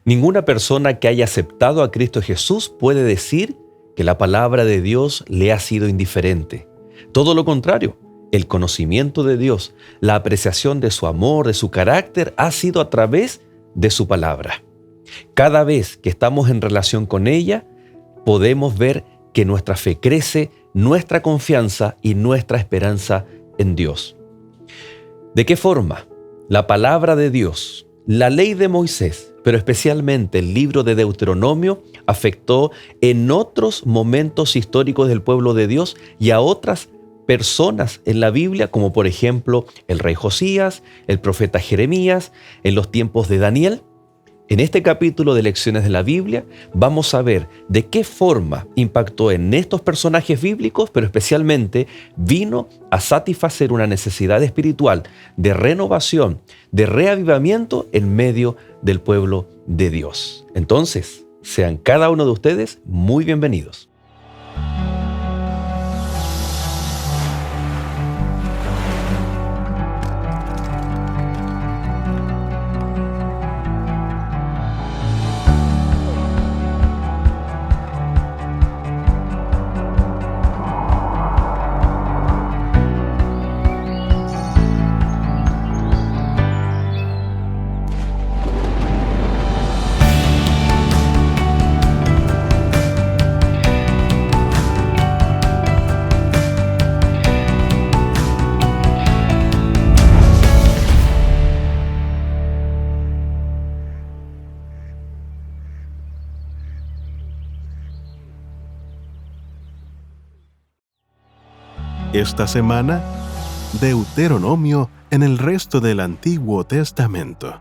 Ninguna persona que haya aceptado a Cristo Jesús puede decir que la palabra de Dios le ha sido indiferente. Todo lo contrario, el conocimiento de Dios, la apreciación de su amor, de su carácter, ha sido a través de su palabra. Cada vez que estamos en relación con ella, podemos ver que nuestra fe crece, nuestra confianza y nuestra esperanza en Dios. ¿De qué forma? La palabra de Dios, la ley de Moisés, pero especialmente el libro de Deuteronomio, afectó en otros momentos históricos del pueblo de Dios y a otras personas en la Biblia, como por ejemplo el rey Josías, el profeta Jeremías, en los tiempos de Daniel. En este capítulo de Lecciones de la Biblia vamos a ver de qué forma impactó en estos personajes bíblicos, pero especialmente vino a satisfacer una necesidad espiritual de renovación, de reavivamiento en medio del pueblo de Dios. Entonces, sean cada uno de ustedes muy bienvenidos. Esta semana, Deuteronomio en el resto del Antiguo Testamento.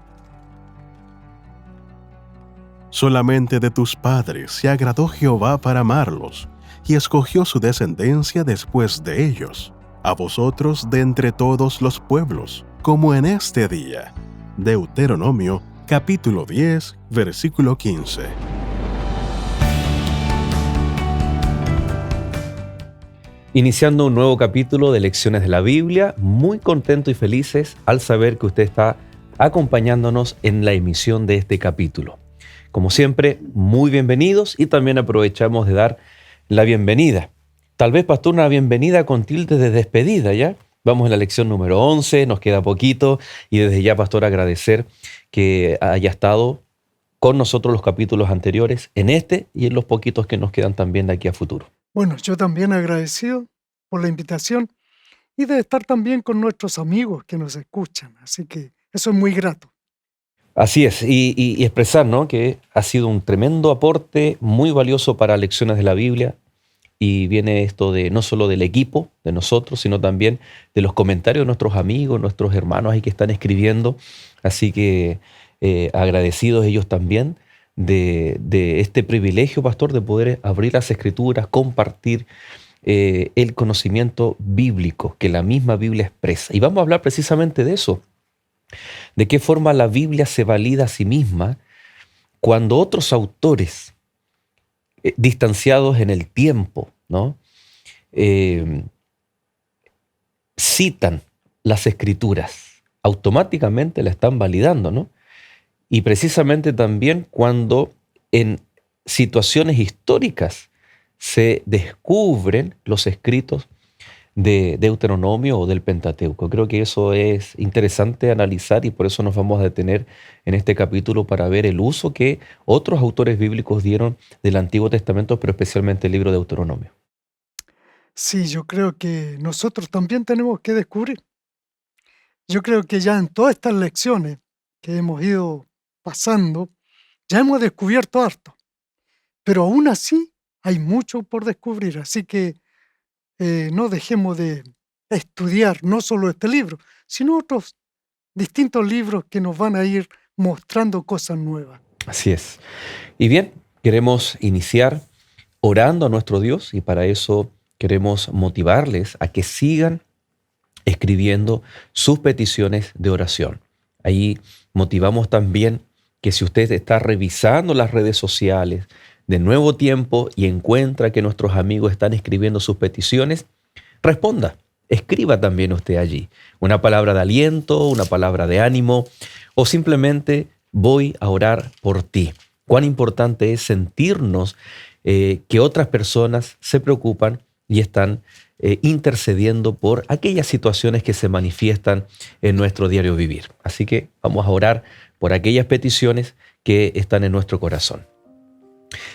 Solamente de tus padres se agradó Jehová para amarlos, y escogió su descendencia después de ellos, a vosotros de entre todos los pueblos, como en este día. Deuteronomio, capítulo 10, versículo 15. Iniciando un nuevo capítulo de Lecciones de la Biblia, muy contentos y felices al saber que usted está acompañándonos en la emisión de este capítulo. Como siempre, muy bienvenidos y también aprovechamos de dar la bienvenida. Tal vez, pastor, una bienvenida con tilde de despedida, ¿ya? Vamos en la lección número 11, nos queda poquito y desde ya, pastor, agradecer que haya estado con nosotros los capítulos anteriores, en este y en los poquitos que nos quedan también de aquí a futuro. Bueno, yo también agradecido por la invitación y de estar también con nuestros amigos que nos escuchan. Así que eso es muy grato. Así es, y expresar, ¿no?, que ha sido un tremendo aporte muy valioso para Lecciones de la Biblia, y viene esto de no solo del equipo, de nosotros, sino también de los comentarios de nuestros amigos, nuestros hermanos ahí que están escribiendo. Así que agradecidos ellos también de este privilegio, pastor, de poder abrir las Escrituras, compartir el conocimiento bíblico que la misma Biblia expresa. Y vamos a hablar precisamente de eso, de qué forma la Biblia se valida a sí misma cuando otros autores distanciados en el tiempo, ¿no?, citan las Escrituras, automáticamente la están validando, ¿no? Y precisamente también cuando en situaciones históricas se descubren los escritos de Deuteronomio o del Pentateuco. Creo que eso es interesante analizar y por eso nos vamos a detener en este capítulo para ver el uso que otros autores bíblicos dieron del Antiguo Testamento, pero especialmente el libro de Deuteronomio. Sí, yo creo que nosotros también tenemos que descubrir. Yo creo que ya en todas estas lecciones que hemos ido pasando, ya hemos descubierto harto, pero aún así hay mucho por descubrir, así que no dejemos de estudiar no solo este libro, sino otros distintos libros que nos van a ir mostrando cosas nuevas. Así es. Y bien, queremos iniciar orando a nuestro Dios y para eso queremos motivarles a que sigan escribiendo sus peticiones de oración. Ahí motivamos también que si usted está revisando las redes sociales de Nuevo Tiempo y encuentra que nuestros amigos están escribiendo sus peticiones, responda, escriba también usted allí una palabra de aliento, una palabra de ánimo o simplemente voy a orar por ti. Cuán importante es sentirnos que otras personas se preocupan y están intercediendo por aquellas situaciones que se manifiestan en nuestro diario vivir. Así que vamos a orar por aquellas peticiones que están en nuestro corazón.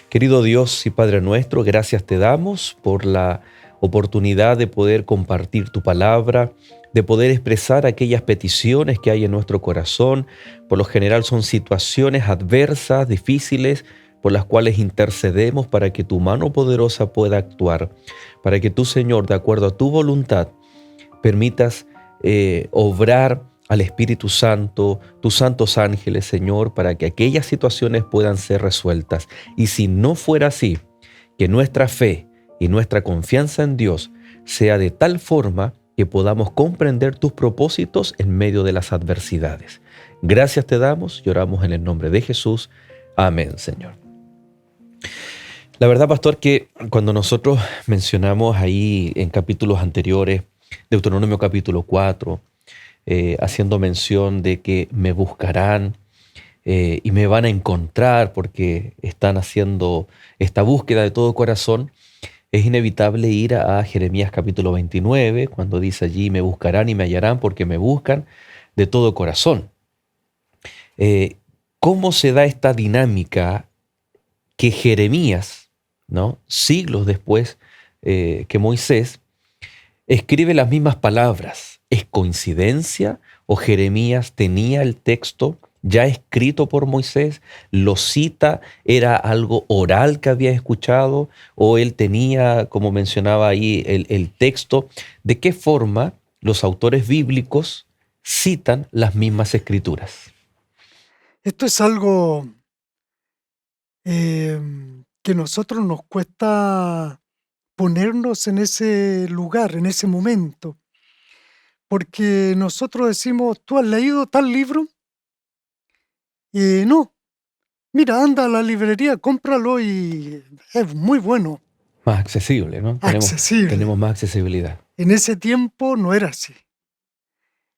Querido Dios y Padre nuestro, gracias te damos por la oportunidad de poder compartir tu palabra, de poder expresar aquellas peticiones que hay en nuestro corazón. Por lo general son situaciones adversas, difíciles, por las cuales intercedemos para que tu mano poderosa pueda actuar, para que tú, Señor, de acuerdo a tu voluntad, permitas obrar al Espíritu Santo, tus santos ángeles, Señor, para que aquellas situaciones puedan ser resueltas. Y si no fuera así, que nuestra fe y nuestra confianza en Dios sea de tal forma que podamos comprender tus propósitos en medio de las adversidades. Gracias te damos y oramos en el nombre de Jesús. Amén, Señor. La verdad, pastor, que cuando nosotros mencionamos ahí en capítulos anteriores, Deuteronomio capítulo 4, haciendo mención de que me buscarán y me van a encontrar porque están haciendo esta búsqueda de todo corazón, es inevitable ir a Jeremías capítulo 29, cuando dice allí, me buscarán y me hallarán porque me buscan de todo corazón. ¿Cómo se da esta dinámica que Jeremías, ¿no?, siglos después que Moisés, escribe las mismas palabras? ¿Es coincidencia o Jeremías tenía el texto ya escrito por Moisés, lo cita, era algo oral que había escuchado, o él tenía, como mencionaba ahí, el texto? ¿De qué forma los autores bíblicos citan las mismas escrituras? Esto es algo que nosotros nos cuesta ponernos en ese lugar, en ese momento, porque nosotros decimos, ¿tú has leído tal libro? Y no, mira, anda a la librería, cómpralo y es muy bueno, Más accesible, ¿no? accesible. Tenemos más accesibilidad. En ese tiempo no era así.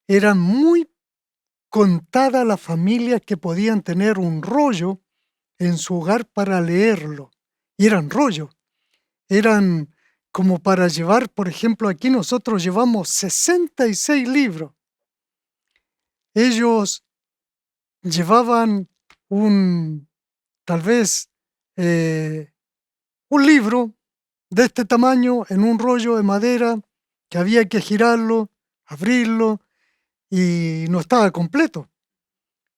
Eran muy contadas las familias que podían tener un rollo en su hogar para leerlo. Y eran rollos. Eran como para llevar, por ejemplo, aquí nosotros llevamos 66 libros. Ellos llevaban tal vez, un libro de este tamaño en un rollo de madera que había que girarlo, abrirlo, y no estaba completo,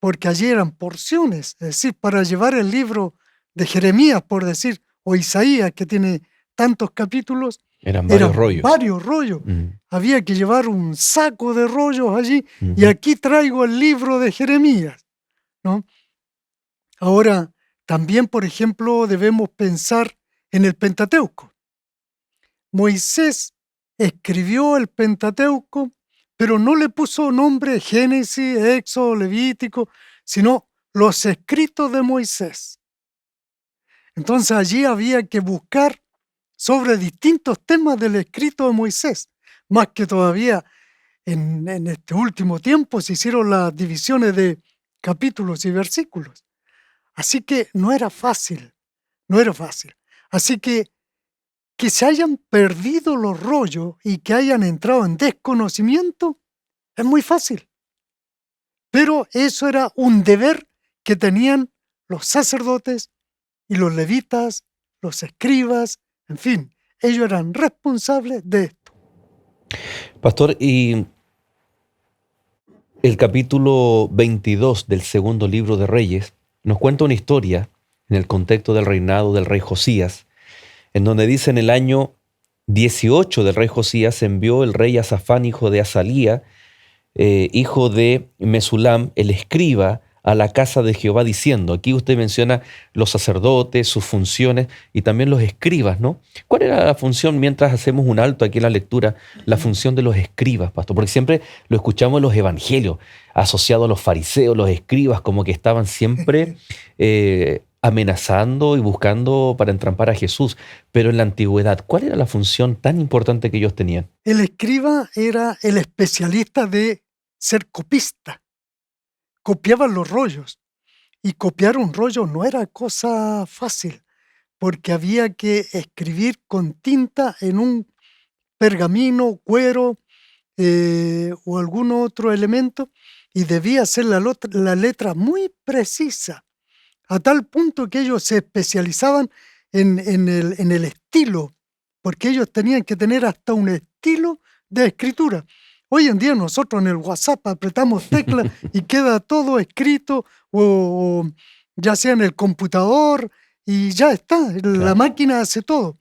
porque allí eran porciones, es decir, para llevar el libro de Jeremías, por decir, o Isaías, que tiene tantos capítulos, Eran varios eran rollos. varios rollos. Mm, Había que llevar un saco de rollos allí, y ujú. aquí traigo el libro de Jeremías, ¿no? Ahora, también, por ejemplo, debemos pensar en el Pentateuco. Moisés escribió el Pentateuco, pero no le puso nombre Génesis, Éxodo, Levítico, sino los escritos de Moisés. Entonces allí había que buscar sobre distintos temas del escrito de Moisés, más que todavía en este último tiempo se hicieron las divisiones de capítulos y versículos. Así que no era fácil, no era fácil. Así que se hayan perdido los rollos y que hayan entrado en desconocimiento es muy fácil. Pero eso era un deber que tenían los sacerdotes y los levitas, los escribas, en fin, ellos eran responsables de esto. Pastor, y el capítulo 22 del segundo libro de Reyes nos cuenta una historia en el contexto del reinado del rey Josías, en donde dice: en el año 18 del rey Josías envió el rey Asafán, hijo de Azalía, hijo de Mesulam, el escriba, a la casa de Jehová, diciendo. Aquí usted menciona los sacerdotes, sus funciones y también los escribas, ¿no? ¿Cuál era la función, mientras hacemos un alto aquí en la lectura, la función de los escribas, pastor? Porque siempre lo escuchamos en los evangelios, asociado a los fariseos, los escribas, como que estaban siempre amenazando y buscando para entrampar a Jesús. Pero en la antigüedad, ¿cuál era la función tan importante que ellos tenían? El escriba era el especialista de ser copista, copiaban los rollos. Y copiar un rollo no era cosa fácil, porque había que escribir con tinta en un pergamino, cuero o algún otro elemento, y debía ser la letra muy precisa, a tal punto que ellos se especializaban en el estilo, porque ellos tenían que tener hasta un estilo de escritura. Hoy en día nosotros en el WhatsApp apretamos teclas y queda todo escrito, o ya sea en el computador, y ya está, la Claro. máquina hace todo.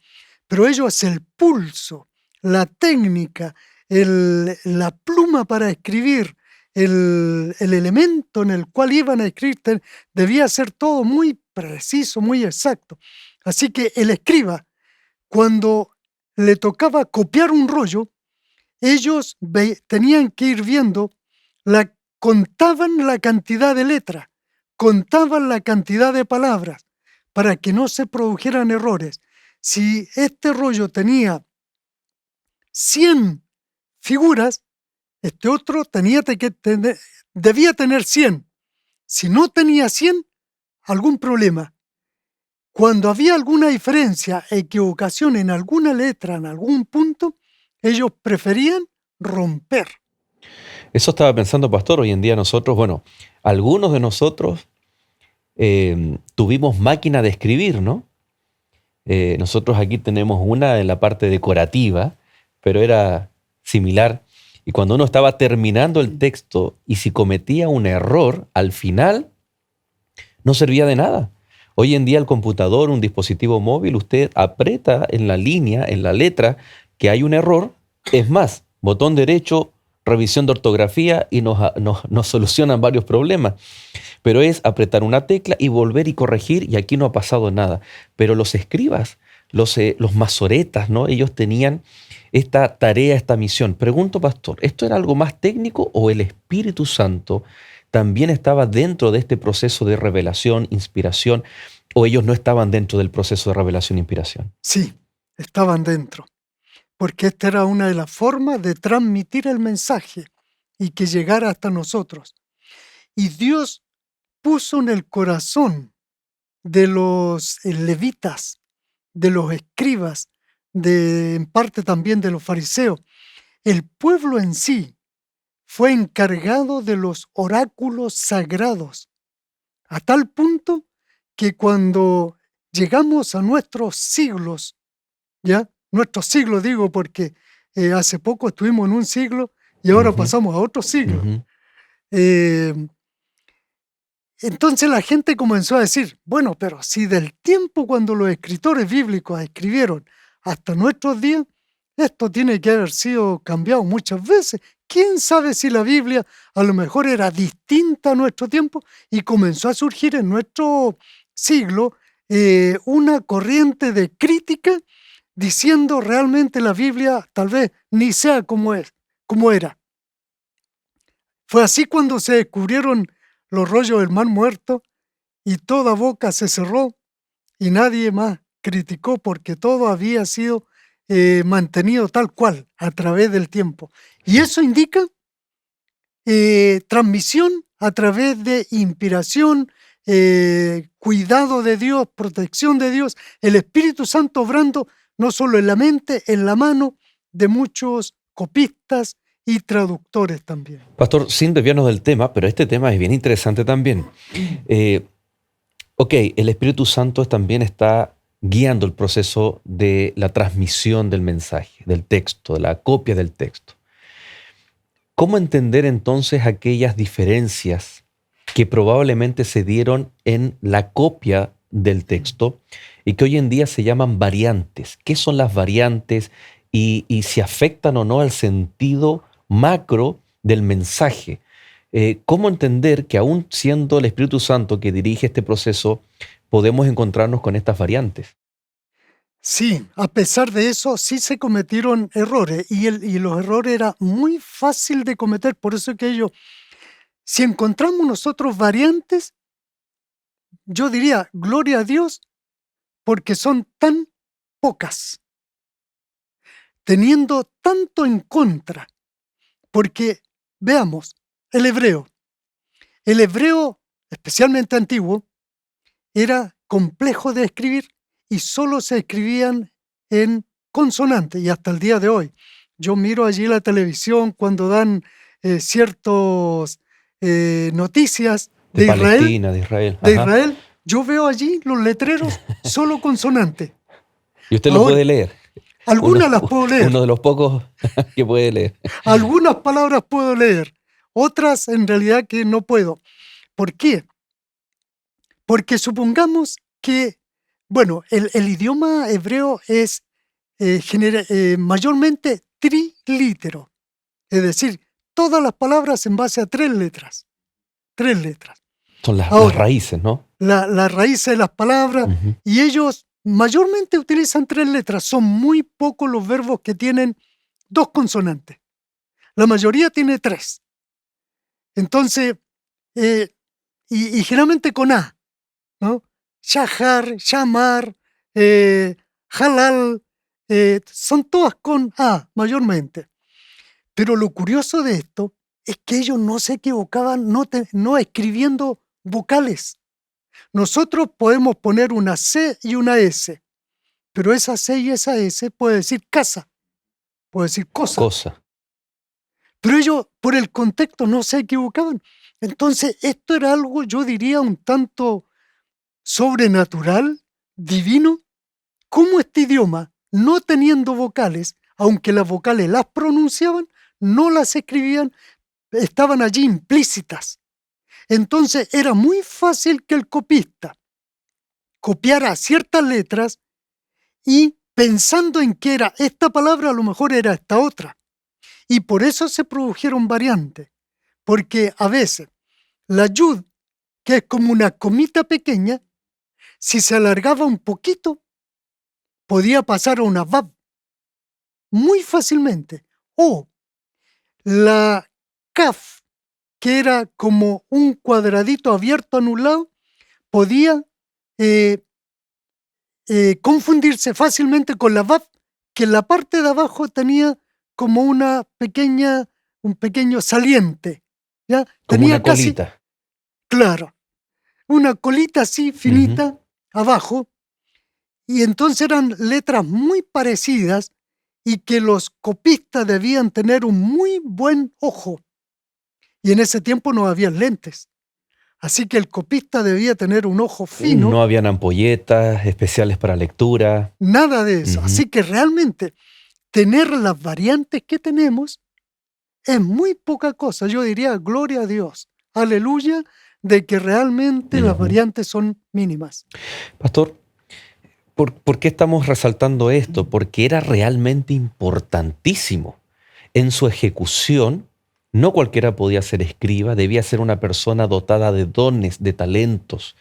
Pero ellos el pulso, la técnica, la pluma para escribir, el elemento en el cual iban a escribir, debía ser todo muy preciso, muy exacto. Así que el escriba, cuando le tocaba copiar un rollo, ellos tenían que ir viendo, contaban la cantidad de letras, contaban la cantidad de palabras, para que no se produjeran errores. Si este rollo tenía 100 figuras, este otro debía tener 100. Si no tenía 100, algún problema. Cuando había alguna diferencia, equivocación en alguna letra, en algún punto, ellos preferían romper. Eso estaba pensando, pastor. Hoy en día nosotros, bueno, algunos de nosotros tuvimos máquina de escribir, ¿no? Nosotros aquí tenemos una en la parte decorativa, pero era similar. Y cuando uno estaba terminando el texto y si cometía un error, al final no servía de nada. Hoy en día el computador, un dispositivo móvil, usted aprieta en la línea, en la letra, que hay un error. Es más, botón derecho, revisión de ortografía y nos solucionan varios problemas. Pero es apretar una tecla y volver y corregir, y aquí no ha pasado nada. Pero los escribas, los masoretas, ¿no? Ellos tenían esta tarea, esta misión. Pregunto, pastor, ¿esto era algo más técnico o el Espíritu Santo también estaba dentro de este proceso de revelación, inspiración, o ellos no estaban dentro del proceso de revelación e inspiración? Sí, estaban dentro, porque esta era una de las formas de transmitir el mensaje y que llegara hasta nosotros. Y Dios puso en el corazón de los levitas, de los escribas, en parte también de los fariseos, el pueblo en sí fue encargado de los oráculos sagrados, a tal punto que cuando llegamos a nuestros siglos, ¿ya? Nuestros siglos digo porque hace poco estuvimos en un siglo y ahora Ujú, pasamos a otro siglo. ujú. Eh, entonces la gente comenzó a decir, bueno, pero si del tiempo cuando los escritores bíblicos escribieron hasta nuestros días, esto tiene que haber sido cambiado muchas veces. ¿Quién sabe si la Biblia a lo mejor era distinta a nuestro tiempo? Y comenzó a surgir en nuestro siglo una corriente de crítica diciendo realmente la Biblia tal vez ni sea como era. Fue así cuando se descubrieron los rollos del Mar Muerto y toda boca se cerró y nadie más criticó porque todo había sido mantenido tal cual a través del tiempo. Y Sí. eso indica transmisión a través de inspiración, cuidado de Dios, protección de Dios, el Espíritu Santo obrando no solo en la mente, en la mano de muchos copistas y traductores también. Pastor, sin desviarnos del tema, pero este tema es bien interesante también. Eh, ok, el Espíritu Santo también está guiando el proceso de la transmisión del mensaje, del texto, de la copia del texto. ¿Cómo entender entonces aquellas diferencias que probablemente se dieron en la copia del texto y que hoy en día se llaman variantes? ¿Qué son las variantes y si afectan o no al sentido macro del mensaje? ¿Cómo entender que aún siendo el Espíritu Santo que dirige este proceso, podemos encontrarnos con estas variantes? Sí, a pesar de eso, sí se cometieron errores y los errores era muy fácil de cometer. Por eso que si encontramos nosotros variantes, yo diría, gloria a Dios, porque son tan pocas, teniendo tanto en contra. Porque, veamos, el hebreo. El hebreo especialmente antiguo, era complejo de escribir y solo se escribían en consonantes, y hasta el día de hoy. Yo miro allí la televisión cuando dan ciertas noticias De de Israel, Palestina, de Israel. de Ajá. Israel, yo veo allí los letreros solo consonantes. Y usted lo Ahora, puede leer. algunas las puedo leer, Uno de los pocos que puede leer. algunas palabras puedo leer, otras en realidad que no puedo. ¿Por qué? Porque supongamos que, bueno, el idioma hebreo es mayormente trilítero, es decir, todas las palabras en base a tres letras. Tres letras. Son las Ahora, raíces, ¿no? la raíz de las palabras, Ujú. y ellos mayormente utilizan tres letras. Son muy pocos los verbos que tienen dos consonantes. La mayoría tiene tres. Entonces, eh, y generalmente con A, ¿no? Shahar, Shamar, Halal, son todas con A, mayormente. Pero lo curioso de esto es que ellos no se equivocaban no escribiendo vocales. Nosotros podemos poner una C y una S, pero esa C y esa S puede decir casa, puede decir cosa. Cosa. Pero ellos, por el contexto, no se equivocaban. Entonces, esto era algo, yo diría, un tanto sobrenatural, divino. ¿Cómo este idioma, no teniendo vocales, aunque las vocales las pronunciaban, no las escribían, estaban allí implícitas? Entonces, era muy fácil que el copista copiara ciertas letras y pensando en que era esta palabra, a lo mejor era esta otra. Y por eso se produjeron variantes, porque a veces la yud, que es como una comita pequeña, si se alargaba un poquito, podía pasar a una vav muy fácilmente. O la kaf, que era como un cuadradito abierto en un lado, podía eh, confundirse fácilmente con la vav, que en la parte de abajo tenía como un pequeño saliente, ¿ya? Como Tenía una casi, colita. claro, una colita así Ujú. finita abajo, y entonces eran letras muy parecidas y que los copistas debían tener un muy buen ojo. Y en ese tiempo no había lentes, así que el copista debía tener un ojo fino. No habían ampolletas especiales para lectura. Nada de eso. Ujú. Así que realmente tener las variantes que tenemos es muy poca cosa. Yo diría, gloria a Dios, aleluya, de que realmente las Ujú. variantes son mínimas. Pastor, ¿por qué estamos resaltando esto? Porque era realmente importantísimo. En su ejecución, no cualquiera podía ser escriba, debía ser una persona dotada de dones, de talentos,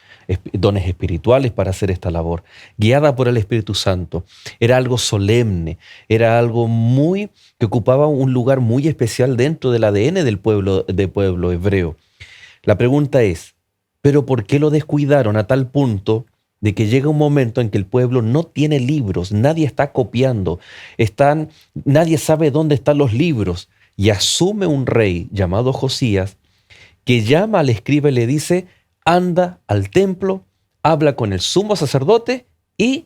dones espirituales para hacer esta labor, guiada por el Espíritu Santo. Era algo solemne, era algo que ocupaba un lugar muy especial dentro del ADN del pueblo hebreo. La pregunta es, ¿pero por qué lo descuidaron a tal punto de que llega un momento en que el pueblo no tiene libros, nadie está copiando, nadie sabe dónde están los libros? Y asume un rey llamado Josías que llama al escriba y le dice, anda al templo, habla con el sumo sacerdote y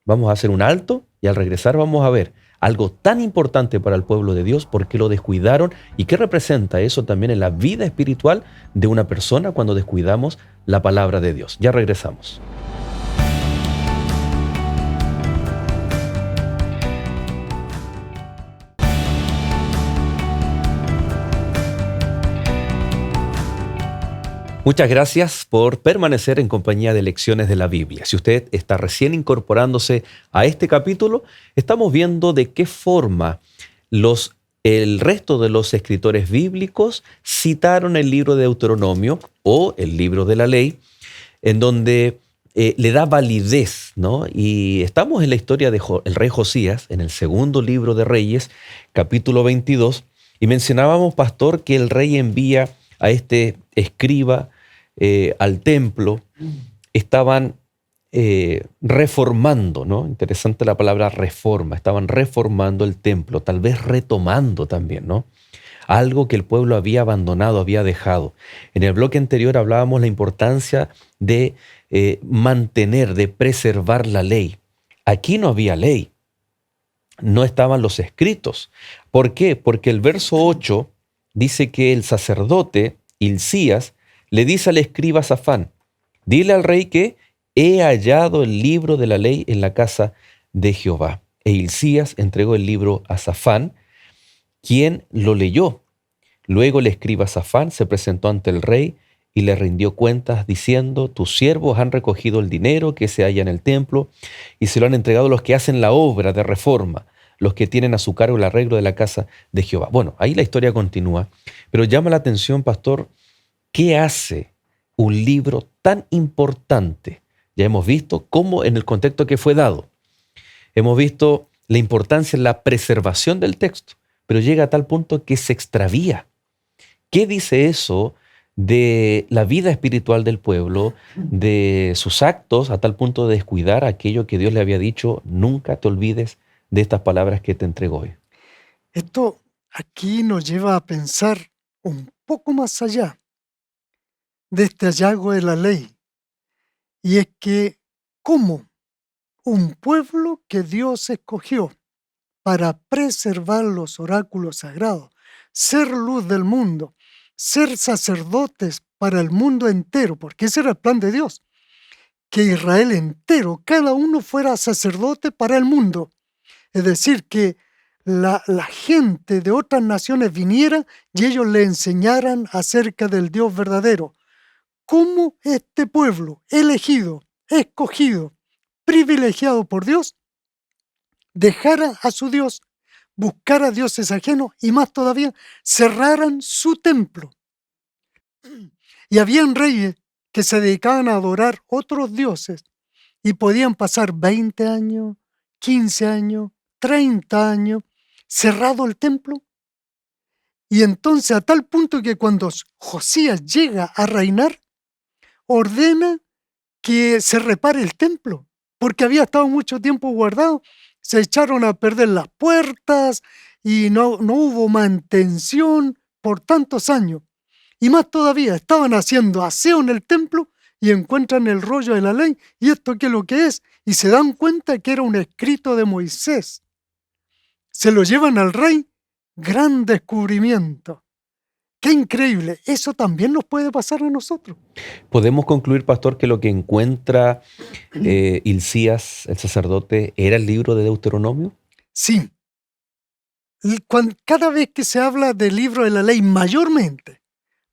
vamos a hacer un alto y al regresar vamos a ver algo tan importante para el pueblo de Dios, por qué lo descuidaron y qué representa eso también en la vida espiritual de una persona cuando descuidamos la palabra de Dios. Ya regresamos. Muchas gracias por permanecer en compañía de Lecciones de la Biblia. Si usted está recién incorporándose a este capítulo, estamos viendo de qué forma el resto de los escritores bíblicos citaron el libro de Deuteronomio o el libro de la ley, en donde le da validez, ¿no? Y estamos en la historia del rey Josías, en el segundo libro de Reyes, capítulo 22, y mencionábamos, pastor, que el rey envía a este escriba al templo. Estaban reformando, ¿no? Interesante la palabra reforma. Estaban reformando el templo, tal vez retomando también, ¿no? algo que el pueblo había abandonado, había dejado. En el bloque anterior hablábamos la importancia de mantener, de preservar la ley. Aquí no había ley, no estaban los escritos. ¿Por qué? Porque el verso 8 dice que el sacerdote Hilcías le dice al escriba Safán: dile al rey que he hallado el libro de la ley en la casa de Jehová. E Hilcías entregó el libro a Safán, quien lo leyó. Luego el escriba Safán se presentó ante el rey y le rindió cuentas diciendo: tus siervos han recogido el dinero que se halla en el templo y se lo han entregado a los que hacen la obra de reforma, los que tienen a su cargo el arreglo de la casa de Jehová. Bueno, ahí la historia continúa, pero llama la atención, pastor, ¿qué hace un libro tan importante? Ya hemos visto cómo en el contexto que fue dado. Hemos visto la importancia en la preservación del texto, pero llega a tal punto que se extravía. ¿Qué dice eso de la vida espiritual del pueblo, de sus actos, a tal punto de descuidar aquello que Dios le había dicho: nunca te olvides de estas palabras que te entrego hoy? Esto aquí nos lleva a pensar un poco más allá de este hallazgo de la ley, y es que cómo un pueblo que Dios escogió para preservar los oráculos sagrados, ser luz del mundo, ser sacerdotes para el mundo entero, porque ese era el plan de Dios, que Israel entero, cada uno fuera sacerdote para el mundo. Es decir, que la gente de otras naciones viniera y ellos le enseñaran acerca del Dios verdadero. ¿Cómo este pueblo elegido, escogido, privilegiado por Dios, dejara a su Dios, buscara dioses ajenos y más todavía, cerraran su templo? Y habían reyes que se dedicaban a adorar otros dioses y podían pasar 20 años, 15 años, 30 años cerrado el templo. Y entonces a tal punto que cuando Josías llega a reinar, ordena que se repare el templo, porque había estado mucho tiempo guardado. Se echaron a perder las puertas y no hubo mantención por tantos años. Y más todavía, estaban haciendo aseo en el templo y encuentran el rollo de la ley. ¿Y esto qué es lo que es? Y se dan cuenta que era un escrito de Moisés. Se lo llevan al rey. Gran descubrimiento. ¡Qué increíble! Eso también nos puede pasar a nosotros. ¿Podemos concluir, pastor, que lo que encuentra Hilcías, el sacerdote, era el libro de Deuteronomio? Sí. Cada vez que se habla del libro de la ley, mayormente,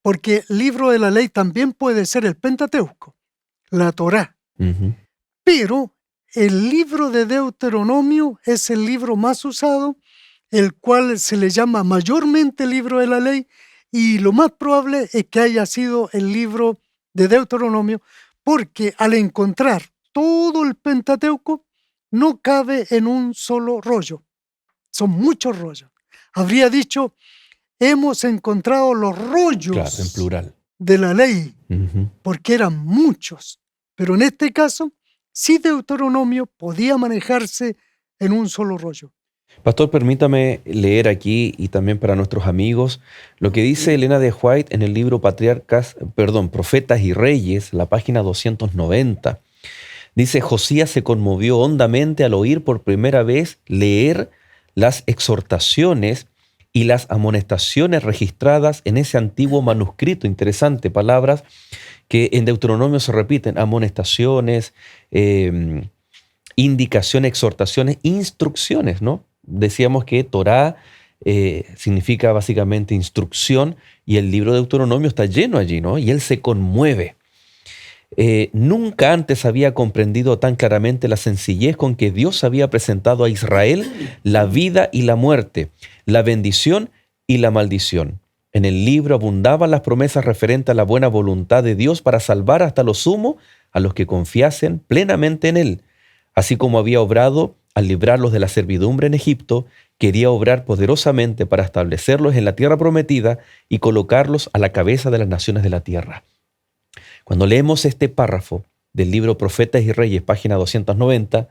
porque el libro de la ley también puede ser el Pentateuco, la Torá, pero el libro de Deuteronomio es el libro más usado, el cual se le llama mayormente el libro de la ley, y lo más probable es que haya sido el libro de Deuteronomio, porque al encontrar todo el Pentateuco, no cabe en un solo rollo. Son muchos rollos. Habría dicho: hemos encontrado los rollos, claro, en plural, de la ley, porque eran muchos. Pero en este caso, sí, Deuteronomio podía manejarse en un solo rollo. Pastor, permítame leer aquí, y también para nuestros amigos, lo que dice Elena de White en el libro Profetas y Reyes, la página 290. Dice: Josías se conmovió hondamente al oír por primera vez leer las exhortaciones y las amonestaciones registradas en ese antiguo manuscrito. Interesante, palabras que en Deuteronomio se repiten: amonestaciones, indicaciones, exhortaciones, instrucciones, ¿no? Decíamos que Torá significa básicamente instrucción, y el libro de Deuteronomio está lleno allí, ¿no? Y él se conmueve. Nunca antes había comprendido tan claramente la sencillez con que Dios había presentado a Israel la vida y la muerte, la bendición y la maldición. En el libro abundaban las promesas referentes a la buena voluntad de Dios para salvar hasta lo sumo a los que confiasen plenamente en Él. Así como había obrado al librarlos de la servidumbre en Egipto, quería obrar poderosamente para establecerlos en la tierra prometida y colocarlos a la cabeza de las naciones de la tierra. Cuando leemos este párrafo del libro Profetas y Reyes, página 290,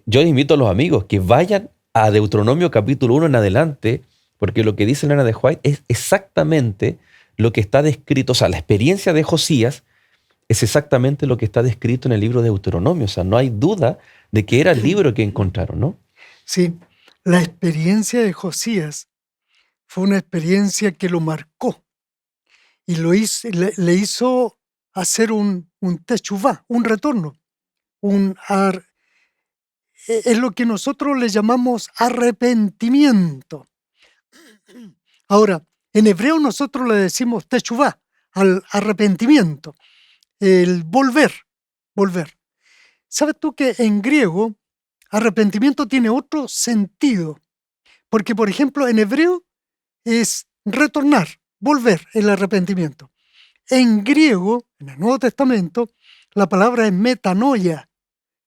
yo invito a los amigos que vayan a Deuteronomio capítulo 1 en adelante, porque lo que dice Elena de White es exactamente lo que está descrito, o sea, la experiencia de Josías es exactamente lo que está descrito en el libro de Deuteronomio, o sea, no hay duda de que era el libro que encontraron, ¿no? Sí, la experiencia de Josías fue una experiencia que lo marcó y le hizo hacer un teshuvá, un retorno, es lo que nosotros le llamamos arrepentimiento. Ahora, en hebreo nosotros le decimos teshuvá, al arrepentimiento, el volver. ¿Sabes tú que en griego arrepentimiento tiene otro sentido? Porque, por ejemplo, en hebreo es retornar, volver, el arrepentimiento. En griego, en el Nuevo Testamento, la palabra es metanoia,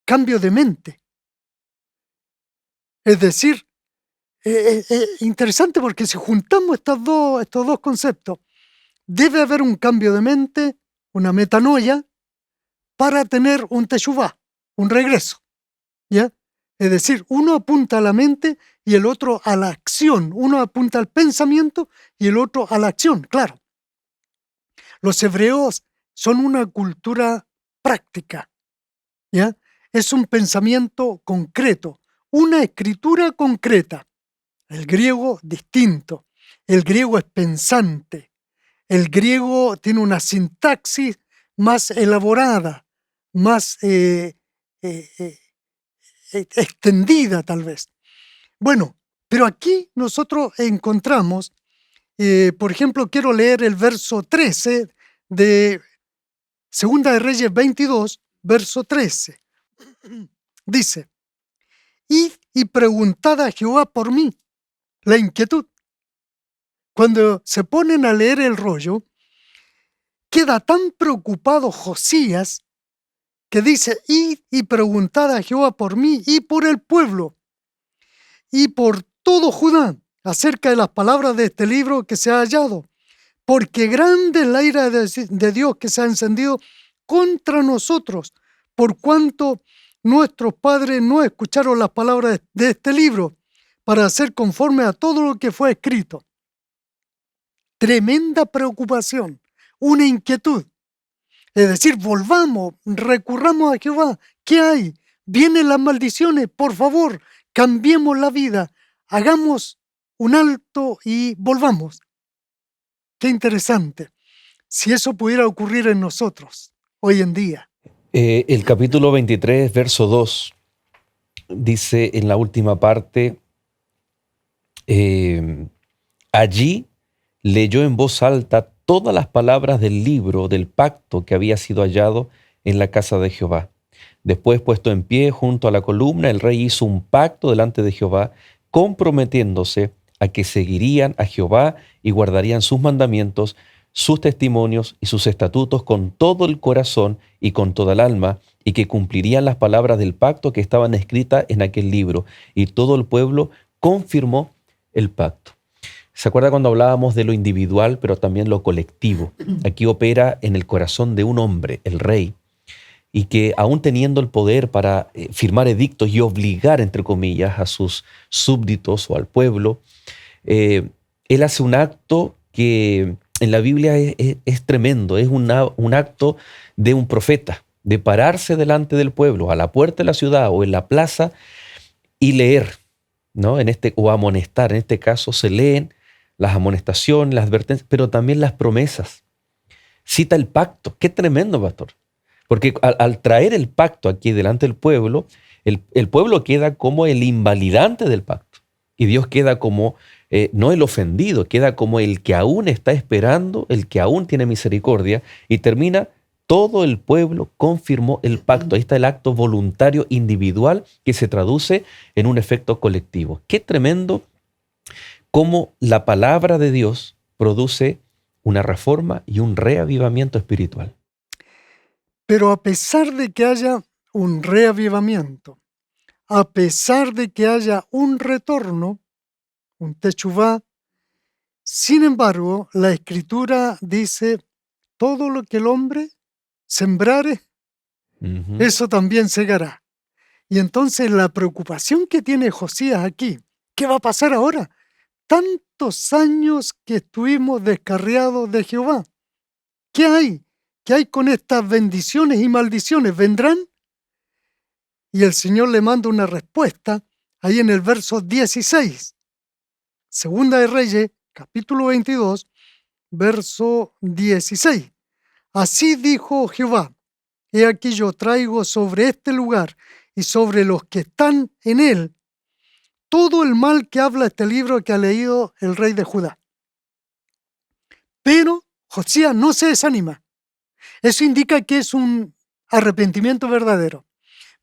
cambio de mente. Es decir, interesante porque si juntamos estos dos conceptos, debe haber un cambio de mente, una metanoia, para tener un teshuvá, un regreso, ¿ya? Es decir, uno apunta a la mente y el otro a la acción. Uno apunta al pensamiento y el otro a la acción, claro. Los hebreos son una cultura práctica, ¿ya? Es un pensamiento concreto, una escritura concreta. El griego distinto. El griego es pensante. El griego tiene una sintaxis más elaborada, más extendida tal vez. Bueno, pero aquí nosotros encontramos, por ejemplo, quiero leer el verso 13 de Segunda de Reyes 22, verso 13. Dice, id y preguntad a Jehová por mí, la inquietud. Cuando se ponen a leer el rollo, queda tan preocupado Josías que dice, id y preguntad a Jehová por mí y por el pueblo y por todo Judá acerca de las palabras de este libro que se ha hallado, porque grande es la ira de Dios que se ha encendido contra nosotros, por cuanto nuestros padres no escucharon las palabras de este libro para hacer conforme a todo lo que fue escrito. Tremenda preocupación, una inquietud. Es decir, volvamos, recurramos a Jehová. ¿Qué hay? Vienen las maldiciones, por favor, cambiemos la vida, hagamos un alto y volvamos. Qué interesante. Si eso pudiera ocurrir en nosotros hoy en día. El capítulo 23, verso 2, dice en la última parte, allí leyó en voz alta todas las palabras del libro del pacto que había sido hallado en la casa de Jehová. Después, puesto en pie junto a la columna, el rey hizo un pacto delante de Jehová, comprometiéndose a que seguirían a Jehová y guardarían sus mandamientos, sus testimonios y sus estatutos con todo el corazón y con toda el alma, y que cumplirían las palabras del pacto que estaban escritas en aquel libro. Y todo el pueblo confirmó el pacto. ¿Se acuerda cuando hablábamos de lo individual, pero también lo colectivo? Aquí opera en el corazón de un hombre, el rey, y que aún teniendo el poder para firmar edictos y obligar, entre comillas, a sus súbditos o al pueblo, él hace un acto que en la Biblia es tremendo, es un acto de un profeta, de pararse delante del pueblo, a la puerta de la ciudad o en la plaza y leer, ¿no? O amonestar. En este caso se leen las amonestaciones, las advertencias, pero también las promesas. Cita el pacto. Qué tremendo, pastor. Porque al traer el pacto aquí delante del pueblo, el pueblo queda como el invalidante del pacto. Y Dios queda como, no el ofendido, queda como el que aún está esperando, el que aún tiene misericordia, y termina, todo el pueblo confirmó el pacto. Ahí está el acto voluntario individual que se traduce en un efecto colectivo. Qué tremendo cómo la palabra de Dios produce una reforma y un reavivamiento espiritual. Pero a pesar de que haya un reavivamiento, a pesar de que haya un retorno, un teshuvá, sin embargo, la Escritura dice, todo lo que el hombre sembrare, eso también segará. Y entonces la preocupación que tiene Josías aquí, ¿qué va a pasar ahora? tantos años que estuvimos descarriados de Jehová. ¿Qué hay? ¿Qué hay con estas bendiciones y maldiciones? ¿Vendrán? Y el Señor le manda una respuesta ahí en el verso 16. Segunda de Reyes, capítulo 22, verso 16. Así dijo Jehová: he aquí yo traigo sobre este lugar y sobre los que están en él todo el mal que habla este libro que ha leído el rey de Judá. Pero Josías no se desanima. Eso indica que es un arrepentimiento verdadero,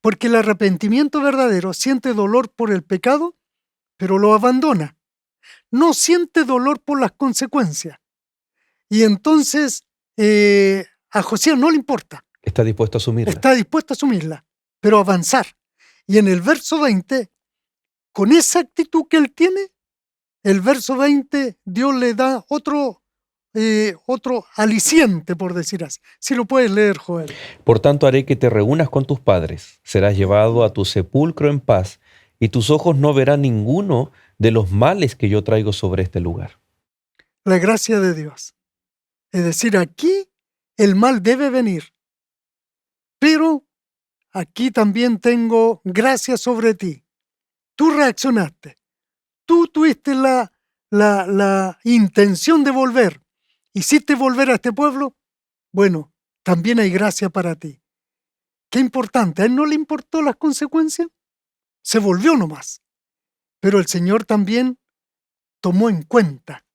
porque el arrepentimiento verdadero siente dolor por el pecado, pero lo abandona. No siente dolor por las consecuencias. Y entonces a Josías no le importa. Está dispuesto a asumirla. Está dispuesto a asumirla, pero avanzar. Y en el verso 20, con esa actitud que él tiene, el verso 20, Dios le da otro aliciente, por decir así. Si lo puedes leer, Joel. Por tanto, haré que te reúnas con tus padres, serás llevado a tu sepulcro en paz, y tus ojos no verán ninguno de los males que yo traigo sobre este lugar. La gracia de Dios. Es decir, aquí el mal debe venir, pero aquí también tengo gracia sobre ti. Tú reaccionaste, tú tuviste la intención de volver, hiciste volver a este pueblo, bueno, también hay gracia para ti. Qué importante, a él no le importó las consecuencias, se volvió nomás, pero el Señor también tomó en cuenta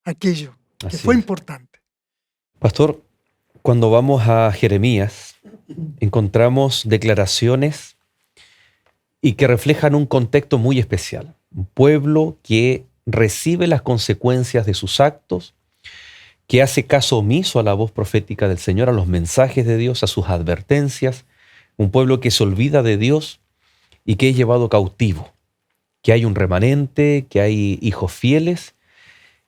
aquello que Así fue es. importante. Pastor, cuando vamos a Jeremías, encontramos declaraciones y que reflejan un contexto muy especial. Un pueblo que recibe las consecuencias de sus actos, que hace caso omiso a la voz profética del Señor, a los mensajes de Dios, a sus advertencias. Un pueblo que se olvida de Dios y que es llevado cautivo. Que hay un remanente, que hay hijos fieles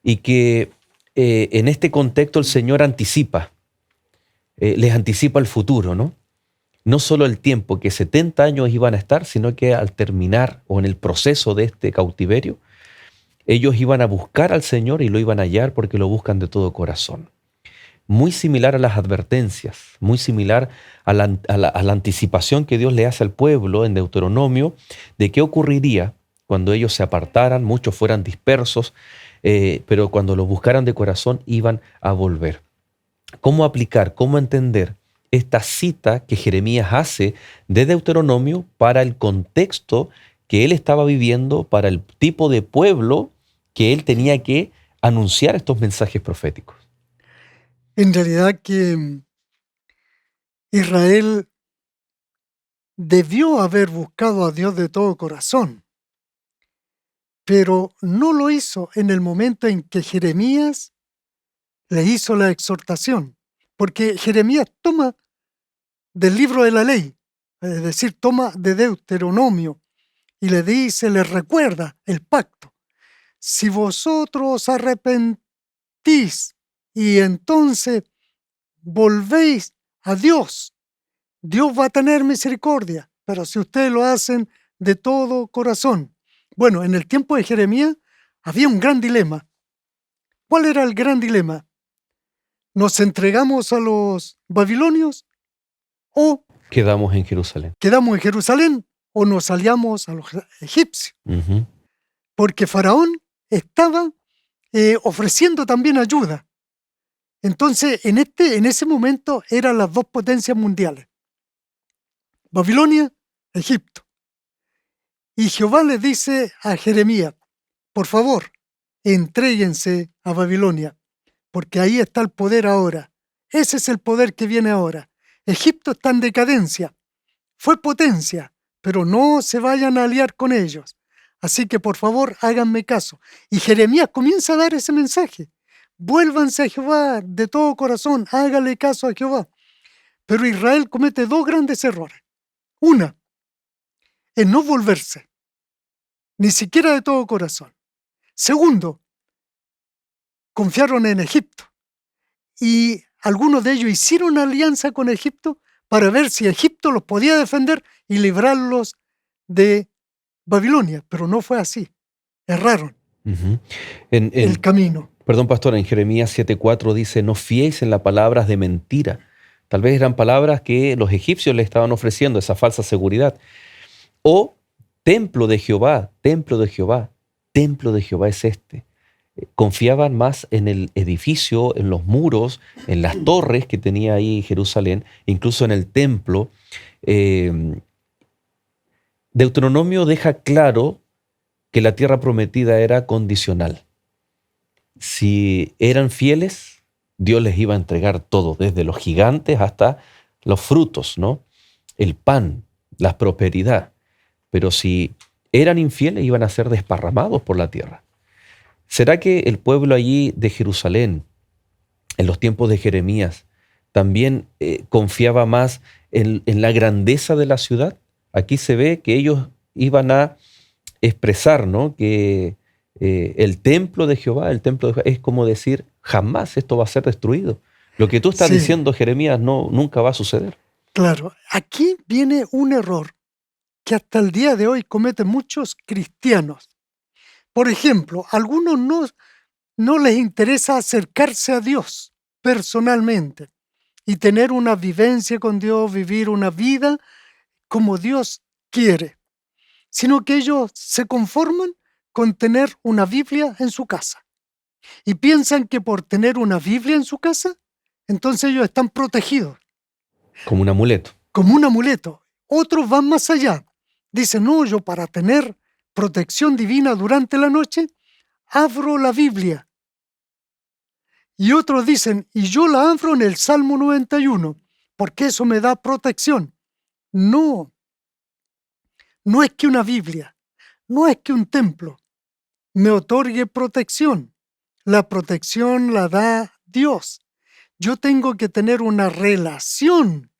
y que en este contexto el Señor anticipa, les anticipa el futuro, ¿no? No solo el tiempo que 70 años iban a estar, sino que al terminar o en el proceso de este cautiverio, ellos iban a buscar al Señor y lo iban a hallar porque lo buscan de todo corazón. Muy similar a las advertencias, muy similar a la anticipación que Dios le hace al pueblo en Deuteronomio de qué ocurriría cuando ellos se apartaran, muchos fueran dispersos, pero cuando lo buscaran de corazón iban a volver. ¿Cómo aplicar, cómo entender esta cita que Jeremías hace de Deuteronomio para el contexto que él estaba viviendo, para el tipo de pueblo que él tenía que anunciar estos mensajes proféticos? En realidad que Israel debió haber buscado a Dios de todo corazón, pero no lo hizo en el momento en que Jeremías le hizo la exhortación, porque Jeremías toma del libro de la ley, es decir, toma de Deuteronomio y le dice, le recuerda el pacto. Si vosotros os arrepentís y entonces volvéis a Dios, Dios va a tener misericordia, pero si ustedes lo hacen de todo corazón. Bueno, en el tiempo de Jeremías había un gran dilema. ¿Cuál era el gran dilema? ¿Nos entregamos a los babilonios o Quedamos en Jerusalén. quedamos en Jerusalén o nos aliamos a los egipcios? Ujú. Porque Faraón estaba ofreciendo también ayuda. Entonces, en ese momento eran las dos potencias mundiales, Babilonia, Egipto. Y Jehová le dice a Jeremías, por favor, entréguense a Babilonia, porque ahí está el poder ahora. Ese es el poder que viene ahora. Egipto está en decadencia, fue potencia, pero no se vayan a aliar con ellos. Así que por favor háganme caso. Y Jeremías comienza a dar ese mensaje. Vuélvanse a Jehová de todo corazón, hágale caso a Jehová. Pero Israel comete dos grandes errores. Una, en no volverse, ni siquiera de todo corazón. Segundo, confiaron en Egipto. Y algunos de ellos hicieron alianza con Egipto para ver si Egipto los podía defender y librarlos de Babilonia, pero no fue así. Erraron. Ujú. En, el en- camino. Perdón, pastor, en Jeremías 7:4 dice, no fiéis en las palabras de mentira. Tal vez eran palabras que los egipcios le estaban ofreciendo, esa falsa seguridad. O templo de Jehová, templo de Jehová, templo de Jehová es este. Confiaban más en el edificio, en los muros, en las torres que tenía ahí Jerusalén, incluso en el templo. Eh, Deuteronomio deja claro que la tierra prometida era condicional. Si eran fieles, Dios les iba a entregar todo, desde los gigantes hasta los frutos, ¿no? El pan, la prosperidad. Pero si eran infieles, iban a ser desparramados por la tierra. ¿Será que el pueblo allí de Jerusalén, en los tiempos de Jeremías, también confiaba más en la grandeza de la ciudad? Aquí se ve que ellos iban a expresar, ¿no? Que el templo de Jehová, el templo de Jehová, es como decir, jamás esto va a ser destruido. Lo que tú estás Sí, diciendo, Jeremías, no, nunca va a suceder. claro. Aquí viene un error que hasta el día de hoy cometen muchos cristianos. Por ejemplo, a algunos no les interesa acercarse a Dios personalmente y tener una vivencia con Dios, vivir una vida como Dios quiere, sino que ellos se conforman con tener una Biblia en su casa y piensan que por tener una Biblia en su casa, entonces ellos están protegidos, Como un amuleto. como un amuleto. Otros van más allá. Dicen, no, yo para tener protección divina durante la noche, abro la Biblia. Y otros dicen, y yo la abro en el Salmo 91, porque eso me da protección. No, no es que una Biblia, no es que un templo me otorgue protección. La protección la da Dios. Yo tengo que tener una relación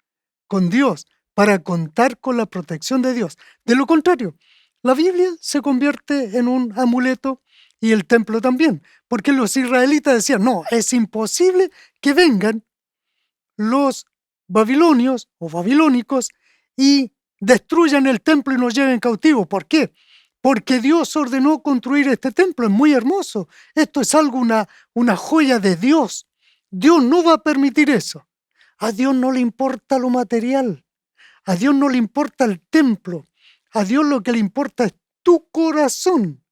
con Dios para contar con la protección de Dios. De lo contrario, la Biblia se convierte en un amuleto y el templo también, porque los israelitas decían, no, es imposible que vengan los babilonios o babilónicos y destruyan el templo y nos lleven cautivos. ¿Por qué? Porque Dios ordenó construir este templo, es muy hermoso. Esto es algo, una joya de Dios. Dios no va a permitir eso. A Dios no le importa lo material. A Dios no le importa el templo. A Dios lo que le importa es tu corazón.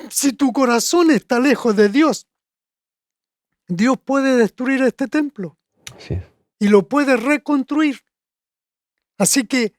Si tu corazón está lejos de Dios, Dios puede destruir este templo Así es. y lo puede reconstruir. Así que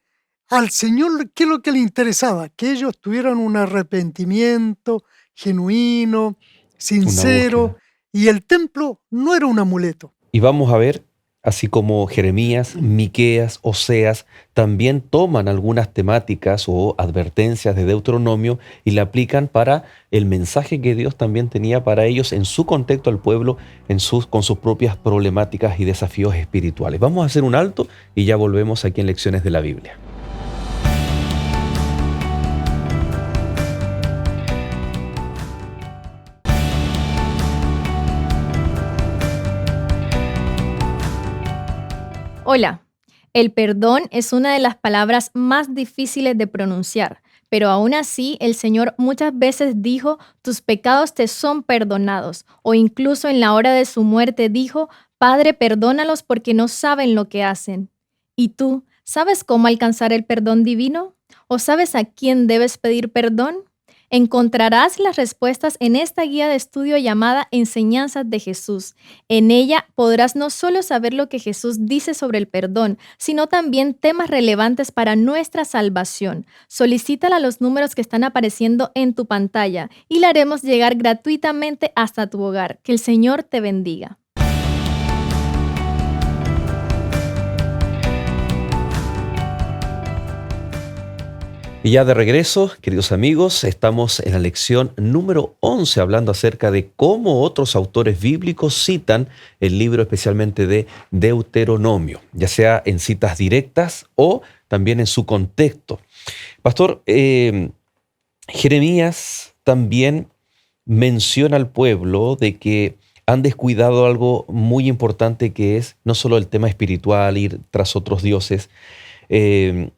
al Señor, ¿qué es lo que le interesaba? Que ellos tuvieran un arrepentimiento genuino, Una búsqueda. sincero, y el templo no era un amuleto. Y vamos a ver, así como Jeremías, Miqueas, Oseas, también toman algunas temáticas o advertencias de Deuteronomio y la aplican para el mensaje que Dios también tenía para ellos en su contexto al pueblo, con sus propias problemáticas y desafíos espirituales. Vamos a hacer un alto y ya volvemos aquí en Lecciones de la Biblia. Hola, el perdón es una de las palabras más difíciles de pronunciar, pero aún así el Señor muchas veces dijo, tus pecados te son perdonados, o incluso en la hora de su muerte dijo, Padre, perdónalos porque no saben lo que hacen. ¿Y tú, sabes cómo alcanzar el perdón divino? ¿O sabes a quién debes pedir perdón? Encontrarás las respuestas en esta guía de estudio llamada Enseñanzas de Jesús. En ella podrás no solo saber lo que Jesús dice sobre el perdón, sino también temas relevantes para nuestra salvación. Solicítala a los números que están apareciendo en tu pantalla y la haremos llegar gratuitamente hasta tu hogar. Que el Señor te bendiga. Y ya de regreso, queridos amigos, estamos en la lección número 11 hablando acerca de cómo otros autores bíblicos citan el libro especialmente de Deuteronomio, ya sea en citas directas o también en su contexto. Pastor, Jeremías también menciona al pueblo de que han descuidado algo muy importante que es no solo el tema espiritual, ir tras otros dioses, eh,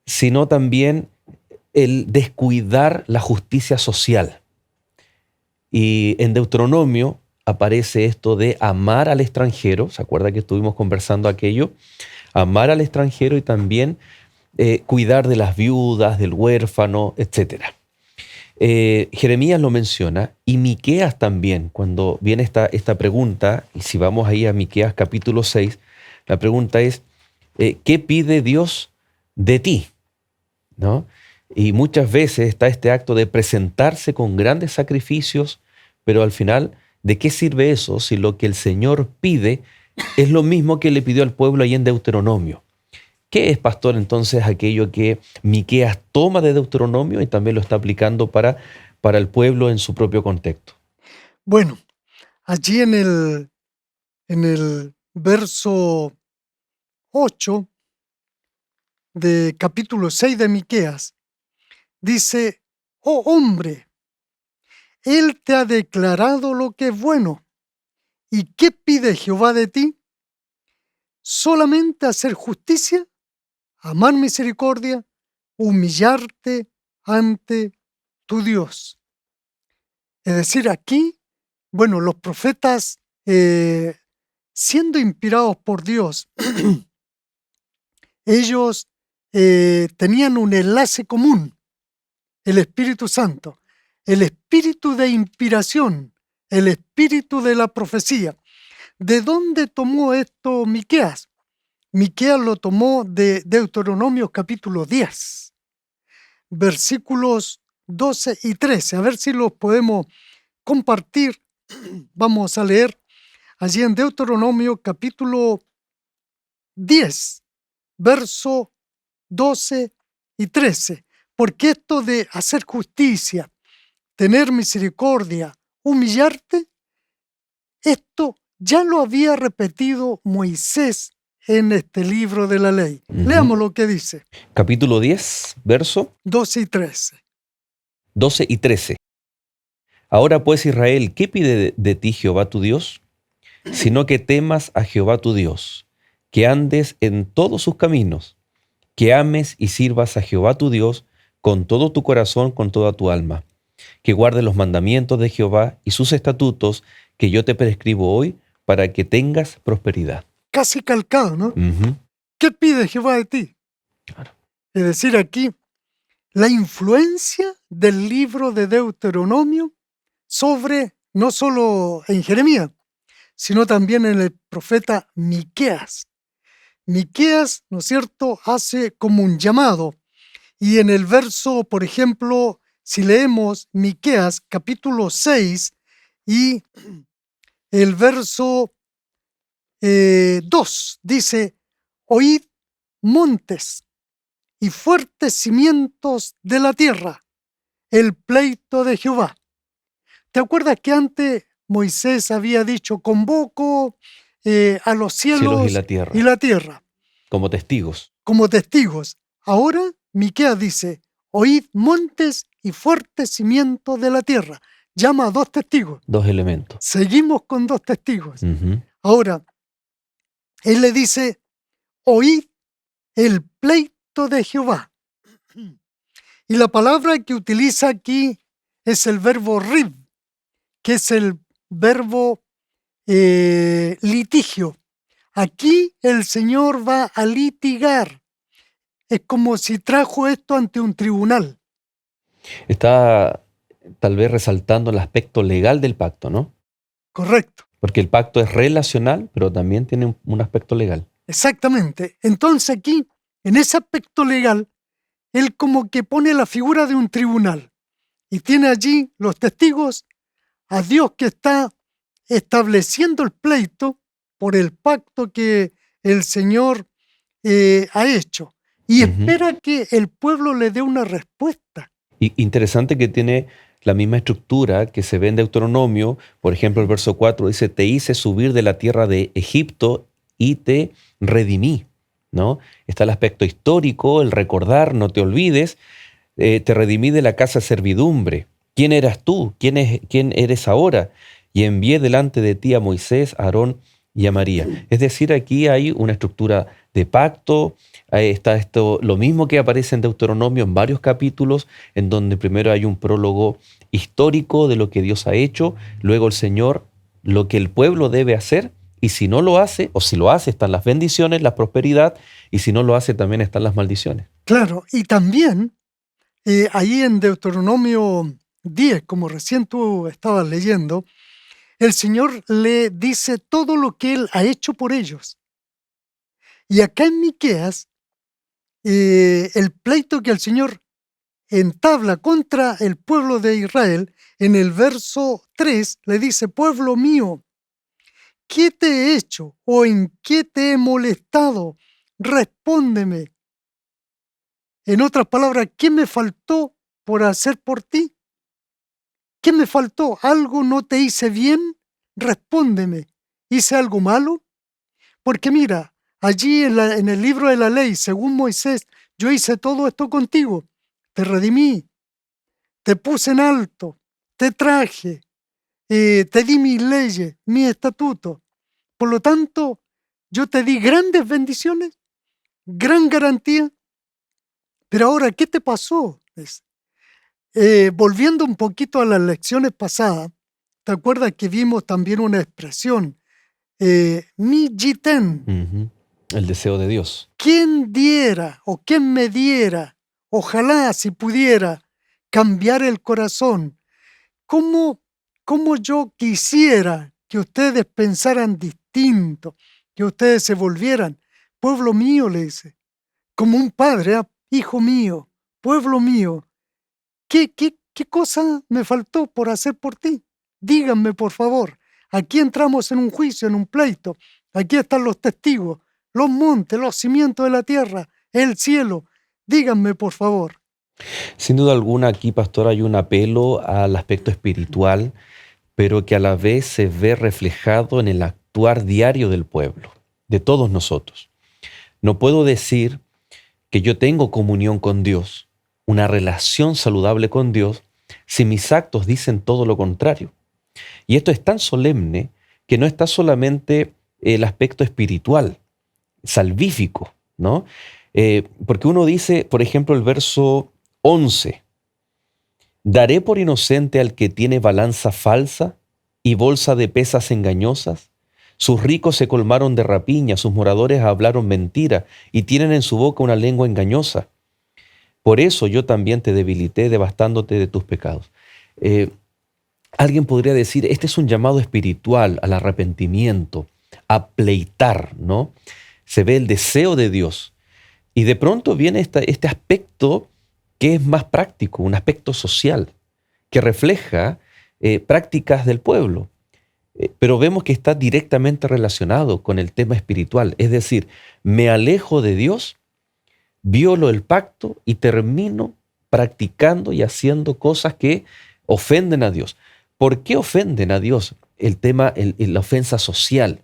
sino también el descuidar la justicia social. Y en Deuteronomio aparece esto de amar al extranjero. ¿Se acuerda que estuvimos conversando aquello? Amar al extranjero y también cuidar de las viudas, del huérfano, etc. Jeremías lo menciona y Miqueas también, cuando viene esta pregunta, y si vamos ahí a Miqueas capítulo 6, la pregunta es, ¿qué pide Dios de ti? ¿No? Y muchas veces está este acto de presentarse con grandes sacrificios, pero al final, ¿de qué sirve eso si lo que el Señor pide es lo mismo que le pidió al pueblo ahí en Deuteronomio? ¿Qué es, pastor, entonces aquello que Miqueas toma de Deuteronomio y también lo está aplicando para el pueblo en su propio contexto? Bueno, allí en el verso 8 de capítulo 6 de Miqueas, dice, oh hombre, Él te ha declarado lo que es bueno. ¿Y qué pide Jehová de ti? Solamente hacer justicia, amar misericordia, humillarte ante tu Dios. Es decir, aquí, bueno, los profetas, siendo inspirados por Dios, ellos tenían un enlace común, el Espíritu Santo, el espíritu de inspiración, el espíritu de la profecía. ¿De dónde tomó esto Miqueas? Miqueas lo tomó de Deuteronomio capítulo 10, versículos 12 y 13. A ver si los podemos compartir. Vamos a leer allí en Deuteronomio capítulo 10, verso 12 y 13. Porque esto de hacer justicia, tener misericordia, humillarte, esto ya lo había repetido Moisés en este libro de la ley. Leamos lo que dice. Capítulo 10, verso 12 y 13. 12 y 13. Ahora pues, Israel, ¿qué pide de ti Jehová tu Dios? Sino que temas a Jehová tu Dios, que andes en todos sus caminos, que ames y sirvas a Jehová tu Dios con todo tu corazón, con toda tu alma, que guardes los mandamientos de Jehová y sus estatutos que yo te prescribo hoy para que tengas prosperidad. Casi calcado, ¿no? Ujú. ¿Qué pide Jehová de ti? Claro. Es decir, aquí, la influencia del libro de Deuteronomio sobre, no solo en Jeremías, sino también en el profeta Miqueas. Miqueas, ¿no es cierto?, hace como un llamado. Y en el verso, por ejemplo, si leemos Miqueas capítulo 6 y el verso 2, dice, oíd montes y fuertes cimientos de la tierra, el pleito de Jehová. ¿Te acuerdas que antes Moisés había dicho, convoco a los cielos y la tierra Como testigos. como testigos? Ahora Miqueas dice, oíd montes y fuertes cimientos de la tierra. Llama a dos testigos. Dos elementos. Seguimos con dos testigos. Ujú. Ahora, él le dice, oíd el pleito de Jehová. Y la palabra que utiliza aquí es el verbo rib, que es el verbo litigio. Aquí el Señor va a litigar. Es como si trajo esto ante un tribunal. Está tal vez resaltando el aspecto legal del pacto, ¿no? Correcto, Porque el pacto es relacional, pero también tiene un aspecto legal. exactamente. Entonces aquí, en ese aspecto legal, él como que pone la figura de un tribunal y tiene allí los testigos, a Dios que está estableciendo el pleito por el pacto que el Señor ha hecho y Ujú. espera que el pueblo le dé una respuesta. Y interesante que tiene la misma estructura que se ve en Deuteronomio. Por ejemplo, el verso 4 dice, te hice subir de la tierra de Egipto y te redimí, ¿no? Está el aspecto histórico, el recordar, no te olvides, te redimí de la casa de servidumbre. ¿Quién eras tú? ¿Quién eres ahora? Y envié delante de ti a Moisés, a Aarón y a María. Es decir, aquí hay una estructura de pacto, ahí está esto, lo mismo que aparece en Deuteronomio en varios capítulos, en donde primero hay un prólogo histórico de lo que Dios ha hecho, luego el Señor, lo que el pueblo debe hacer, y si no lo hace, o si lo hace, están las bendiciones, la prosperidad, y si no lo hace, también están las maldiciones. Claro, y también ahí en Deuteronomio 10, como recién tú estabas leyendo, el Señor le dice todo lo que Él ha hecho por ellos. Y acá en Miqueas, el pleito que el Señor entabla contra el pueblo de Israel, en el verso 3 le dice: pueblo mío, ¿qué te he hecho o en qué te he molestado? Respóndeme. En otras palabras, ¿qué me faltó por hacer por ti? ¿Qué me faltó? ¿Algo no te hice bien? Respóndeme. ¿Hice algo malo? Porque mira, allí en el libro de la ley, según Moisés, yo hice todo esto contigo. Te redimí, te puse en alto, te traje, te di mis leyes, mis estatutos. Por lo tanto, yo te di grandes bendiciones, gran garantía. Pero ahora, ¿qué te pasó? Volviendo un poquito a las lecciones pasadas, ¿te acuerdas que vimos también una expresión? Mi jiten, Ujú. El deseo de Dios. ¿quién diera o quién me diera? Ojalá si pudiera cambiar el corazón. ¿Cómo, cómo yo quisiera que ustedes pensaran distinto, que ustedes se volvieran? Pueblo mío, le dice, como un padre, hijo mío, pueblo mío, ¿qué cosa me faltó por hacer por ti? Díganme, por favor. Aquí entramos en un juicio, en un pleito. Aquí están los testigos, los montes, los cimientos de la tierra, el cielo. Díganme, por favor. Sin duda alguna, aquí, pastor, hay un apelo al aspecto espiritual, pero que a la vez se ve reflejado en el actuar diario del pueblo, de todos nosotros. No puedo decir que yo tengo comunión con Dios, una relación saludable con Dios, si mis actos dicen todo lo contrario. Y esto es tan solemne que no está solamente el aspecto espiritual, salvífico, ¿no? Porque uno dice, por ejemplo, el verso 11, ¿daré por inocente al que tiene balanza falsa y bolsa de pesas engañosas? Sus ricos se colmaron de rapiña, sus moradores hablaron mentira y tienen en su boca una lengua engañosa. Por eso yo también te debilité, devastándote de tus pecados. Eh, Alguien podría decir, este es un llamado espiritual al arrepentimiento, a pleitar, ¿no? Se ve el deseo de Dios. Y de pronto viene este aspecto que es más práctico, un aspecto social, que refleja prácticas del pueblo. Pero vemos que está directamente relacionado con el tema espiritual. Es decir, me alejo de Dios, violo el pacto y termino practicando y haciendo cosas que ofenden a Dios. ¿Por qué ofenden a Dios? El tema, la ofensa social.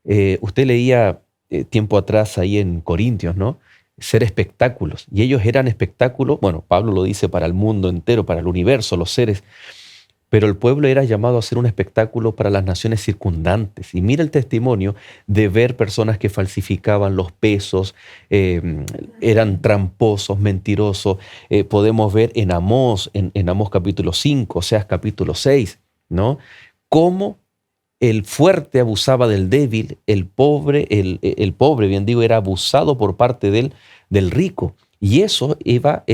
Usted leía tiempo atrás ahí en Corintios, ¿no? Ser espectáculos. Y ellos eran espectáculos, bueno, Pablo lo dice para el mundo entero, para el universo, los seres, pero el pueblo era llamado a ser un espectáculo para las naciones circundantes. Y mira el testimonio de ver personas que falsificaban los pesos, eran tramposos, mentirosos. Podemos ver en Amós, en Amós capítulo 5, Oseas capítulo 6, ¿no? Cómo el fuerte abusaba del débil, el pobre, bien digo, era abusado por parte del rico. Y eso era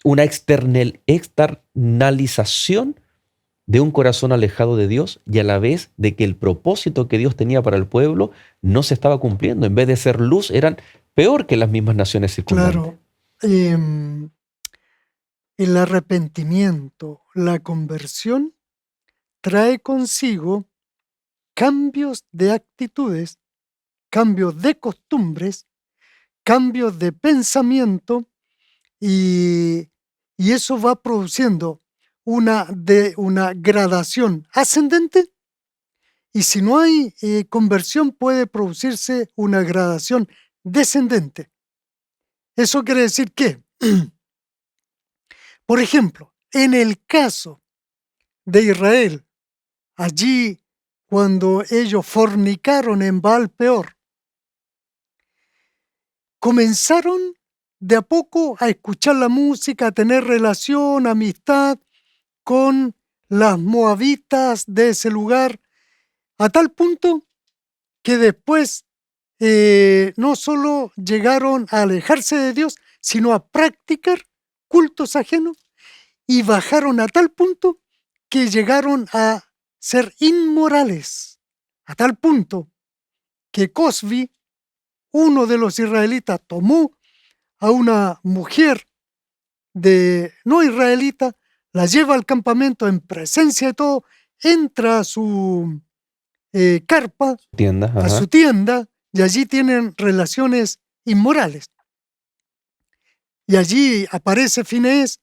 una externalización de un corazón alejado de Dios y a la vez de que el propósito que Dios tenía para el pueblo no se estaba cumpliendo. En vez de ser luz, eran peor que las mismas naciones circundantes. Claro, em, el arrepentimiento, la conversión, trae consigo cambios de actitudes, cambios de costumbres, cambios de pensamiento y, y eso va produciendo una gradación ascendente y si no hay conversión puede producirse una gradación descendente. Eso quiere decir que, por ejemplo, en el caso de Israel, allí cuando ellos fornicaron en Baal Peor. Comenzaron de a poco a escuchar la música, a tener relación, amistad con las moabitas de ese lugar, a tal punto que después no solo llegaron a alejarse de Dios, sino a practicar cultos ajenos, y bajaron a tal punto que llegaron a ser inmorales, a tal punto que Cosbi, uno de los israelitas, tomó a una mujer de no israelita, la lleva al campamento en presencia de todo, entra a su carpa, Tienda, a su tienda, y allí tienen relaciones inmorales. Y allí aparece Finehés,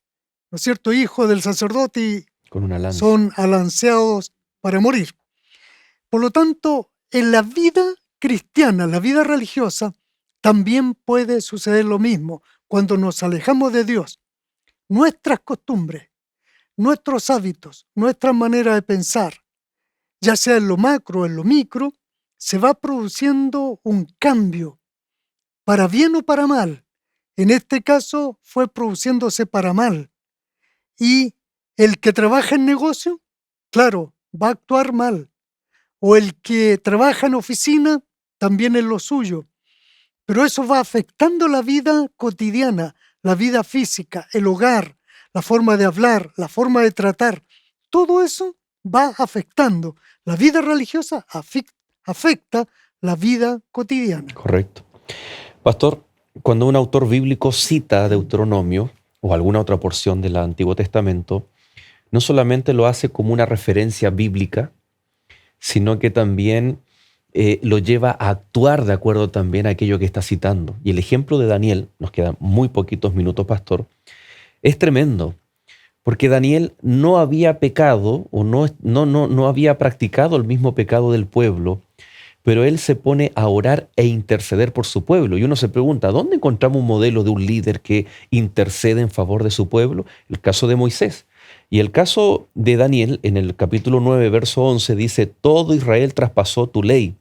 ¿no es cierto?, hijo del sacerdote, y con una lanza. son alanceados para morir. Por lo tanto, en la vida cristiana, la vida religiosa, también puede suceder lo mismo. Cuando nos alejamos de Dios, nuestras costumbres, nuestros hábitos, nuestra manera de pensar, ya sea en lo macro o en lo micro, se va produciendo un cambio, para bien o para mal. En este caso fue produciéndose para mal. Y el que trabaja en negocio, claro, va a actuar mal. O el que trabaja en oficina, también es lo suyo. Pero eso va afectando la vida cotidiana, la vida física, el hogar, la forma de hablar, la forma de tratar. Todo eso va afectando. La vida religiosa afecta la vida cotidiana. Correcto. Pastor, cuando un autor bíblico cita Deuteronomio o alguna otra porción del Antiguo Testamento, no solamente lo hace como una referencia bíblica, sino que también lo lleva a actuar de acuerdo también a aquello que está citando. Y el ejemplo de Daniel, nos quedan muy poquitos minutos, pastor, es tremendo, porque Daniel no había pecado o no había practicado el mismo pecado del pueblo, pero él se pone a orar e interceder por su pueblo. Y uno se pregunta, ¿dónde encontramos un modelo de un líder que intercede en favor de su pueblo? El caso de Moisés. Y el caso de Daniel, en el capítulo 9, verso 11, dice, todo Israel traspasó tu ley,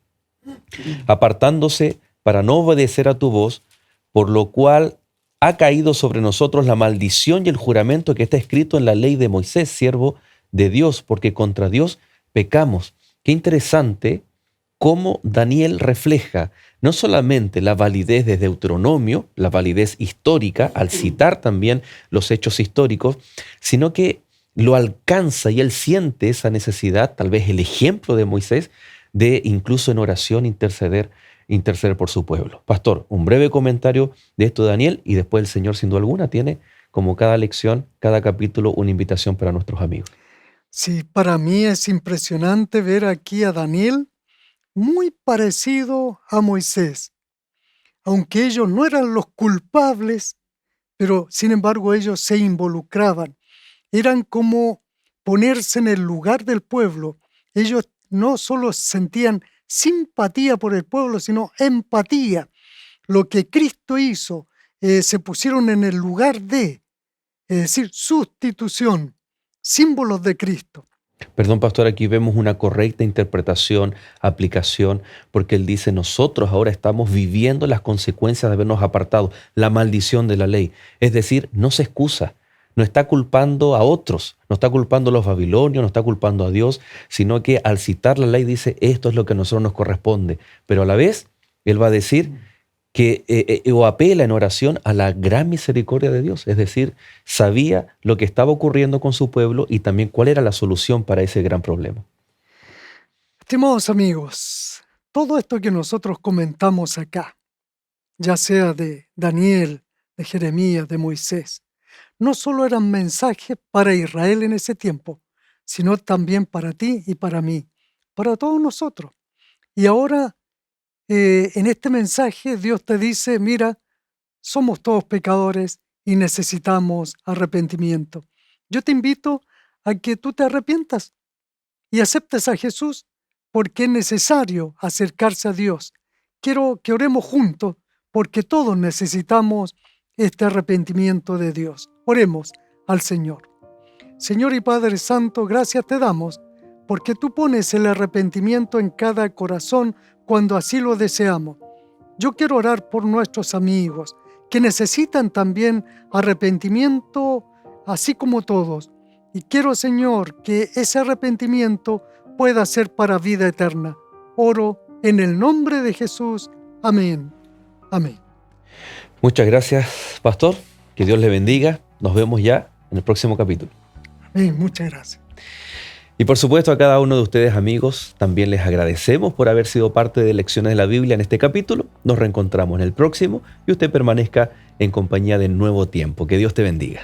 apartándose para no obedecer a tu voz, por lo cual ha caído sobre nosotros la maldición y el juramento que está escrito en la ley de Moisés, siervo de Dios, porque contra Dios pecamos. Qué interesante cómo Daniel refleja no solamente la validez de Deuteronomio, la validez histórica, al citar también los hechos históricos, sino que lo alcanza y él siente esa necesidad, tal vez el ejemplo de Moisés, de incluso en oración interceder por su pueblo. Pastor, un breve comentario de esto de Daniel y después el Señor sin duda alguna tiene, como cada lección, cada capítulo, una invitación para nuestros amigos. Sí, para mí es impresionante ver aquí a Daniel muy parecido a Moisés, aunque ellos no eran los culpables, pero sin embargo ellos se involucraban. Eran como ponerse en el lugar del pueblo. Ellos no solo sentían simpatía por el pueblo, sino empatía. Lo que Cristo hizo, se pusieron en el lugar de, es decir, sustitución, símbolos de Cristo. Perdón, pastor, aquí vemos una correcta interpretación, aplicación, porque él dice, nosotros ahora estamos viviendo las consecuencias de habernos apartado, la maldición de la ley. Es decir, no se excusa, no está culpando a otros, no está culpando a los babilonios, no está culpando a Dios, sino que al citar la ley dice, esto es lo que a nosotros nos corresponde. Pero a la vez, él va a decir que o apela en oración a la gran misericordia de Dios, es decir, sabía lo que estaba ocurriendo con su pueblo y también cuál era la solución para ese gran problema. Estimados amigos, todo esto que nosotros comentamos acá, ya sea de Daniel, de Jeremías, de Moisés, no solo eran mensajes para Israel en ese tiempo, sino también para ti y para mí, para todos nosotros. Y ahora, en este mensaje, Dios te dice, mira, somos todos pecadores y necesitamos arrepentimiento. Yo te invito a que tú te arrepientas y aceptes a Jesús porque es necesario acercarse a Dios. Quiero que oremos juntos porque todos necesitamos este arrepentimiento de Dios. Oremos al Señor. Señor y Padre Santo, gracias te damos porque tú pones el arrepentimiento en cada corazón cuando así lo deseamos. Yo quiero orar por nuestros amigos, que necesitan también arrepentimiento, así como todos. Y quiero, Señor, que ese arrepentimiento pueda ser para vida eterna. Oro en el nombre de Jesús. Amén. Amén. Muchas gracias, pastor. Que Dios le bendiga. Nos vemos ya en el próximo capítulo. Amén. Muchas gracias. Y por supuesto a cada uno de ustedes, amigos, también les agradecemos por haber sido parte de Lecciones de la Biblia en este capítulo. Nos reencontramos en el próximo y usted permanezca en compañía de Nuevo Tiempo. Que Dios te bendiga.